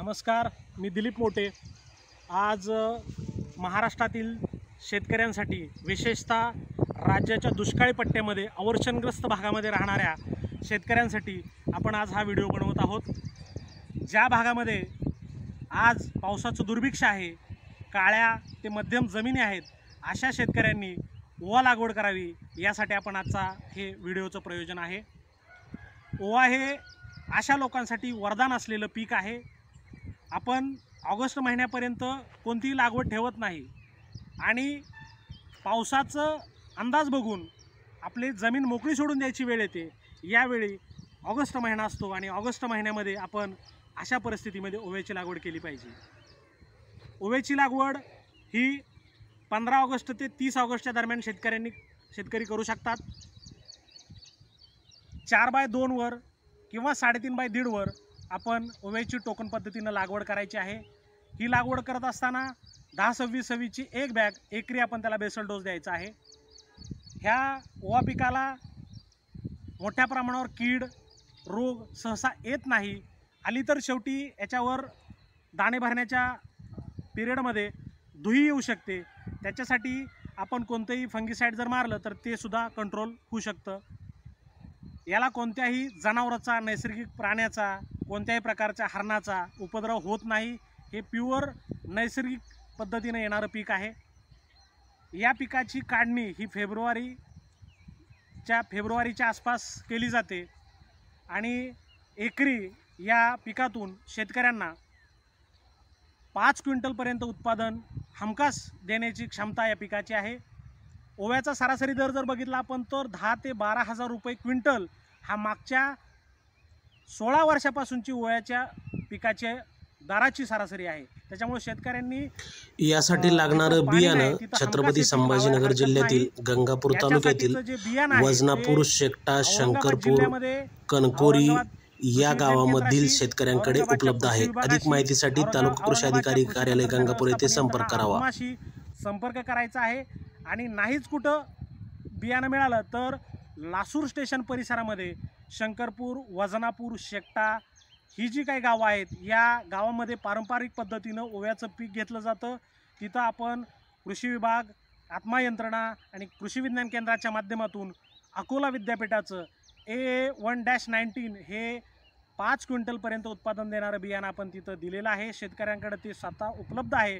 नमस्कार, मी दिलीप मोटे। आज महाराष्ट्रातील शेतकऱ्यांसाठी विशेषतः राज्याच्या दुष्काळी पट्ट्यामध्ये अवर्षणग्रस्त भागामध्ये राहणाऱ्या शेतकऱ्यांसाठी आपण आज हा व्हिडिओ बनवत आहोत। ज्या भागामध्ये आज पावसाचं दुर्भिक्ष आहे, काळ्या ते मध्यम जमिनी आहेत, अशा शेतकऱ्यांनी ओवा लागवड करावी यासाठी आपण आजचा हे व्हिडिओचं प्रयोजन आहे। ओवा हे अशा लोकांसाठी वरदान असलेलं पीक आहे। आपण ऑगस्ट महिन्यापर्यंत कोणतीही लागवड ठेवत नाही आणि पावसाचं अंदाज बघून आपली जमीन मोकळी सोडून द्यायची वेळ येते। यावेळी ऑगस्ट महिना असतो आणि ऑगस्ट महिन्यामध्ये आपण अशा परिस्थितीमध्ये ओव्याची लागवड केली पाहिजे। ओव्याची लागवड ही 15 ऑगस्ट ते 30 ऑगस्टच्या दरम्यान शेतकरी करू शकतात। 4x2 वर किंवा 3.5x1.5 वर आपण ओव्याची टोकन पद्धतीने लागवड करायची आहे। ही लागवड करत असताना 10-26-26 ची एक बॅग एकरी आपण त्याला बेसल डोस द्यायचा आहे। ह्या ओवा पिकाला मोठ्या प्रमाणावर कीड रोग सहसा येत नाही। आली तर शेवटी याच्यावर दाणे भरण्याच्या पिरियडमध्ये धुई येऊ शकते। त्याच्यासाठी आपण कोणतेही फंगिसाइड जर मारलं तर ते सुद्धा कंट्रोल होऊ शकतं। याला कोणत्याही जनावराचा नैसर्गिक प्राण्याचा कोणत्याही प्रकारच्या हरणाचा उपद्रव होत नाही। हे प्युअर नैसर्गिक पद्धतीने येणारं पीक आहे। या पिकाची काढणी ही फेब्रुवारीच्या आसपास केली जाते आणि एकरी या पिकातून शेतकऱ्यांना 5 क्विंटलपर्यंत उत्पादन हमखास देण्याची क्षमता या पिकाची आहे। ओव्याचा सरासरी दर जर बघितला आपण तर 10 ते 12 हजार रुपये क्विंटल हा मागच्या 16 वर्षापासूनची ओव्याच्या पिकाच्या दराची सरासरी आहे। त्याच्यामुळे शेतकऱ्यांनी यासाठी लागणारं बियाणं छत्रपती संभाजीनगर जिल्ह्यातील गंगापूर तालुक्यातील वजनापूर, शेकटा, शंकरपूर, कणकोरी या गावामधील शेतकऱ्यांकडे उपलब्ध आहे। अधिक माहितीसाठी तालुका कृषी अधिकारी कार्यालय गंगापूर येथे संपर्क करावा। संपर्क करायचा आहे आणि नाहीच कुठं बियाणं मिळालं तर लासूर स्टेशन परिसरामध्ये शंकरपूर, वजनापूर, शेकटा ही जी काही गावं आहेत या गावामध्ये पारंपरिक पद्धतीनं ओव्याचं पीक घेतलं जातं। तिथं आपण कृषी विभाग, आत्मा यंत्रणा आणि कृषी विज्ञान केंद्राच्या माध्यमातून अकोला विद्यापीठाचं AA1-19 हे 5 क्विंटलपर्यंत उत्पादन देणारं बियाणं आपण तिथं दिलेलं आहे। शेतकऱ्यांकडे ते स्वतः उपलब्ध आहे।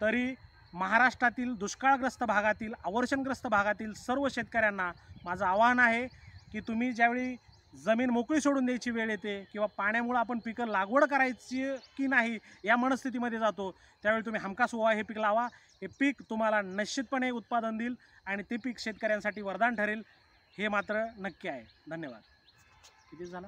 तरी महाराष्ट्रातील दुष्काळग्रस्त भागातील अवर्षणग्रस्त भागातील सर्व शेतकऱ्यांना माझं आवाहन आहे की तुम्ही ज्यावेळी जमीन मोकळी सोडून द्यायची वेळ येते किंवा पाण्यामुळे आपण पिकं लागवड करायची की नाही या मनस्थितीमध्ये जातो, त्यावेळी तुम्ही हमखास ओवा हे पीक लावा। हे पीक तुम्हाला निश्चितपणे उत्पादन देईल आणि ते पीक शेतकऱ्यांसाठी वरदान ठरेल हे मात्र नक्की आहे। धन्यवाद। किती झालं?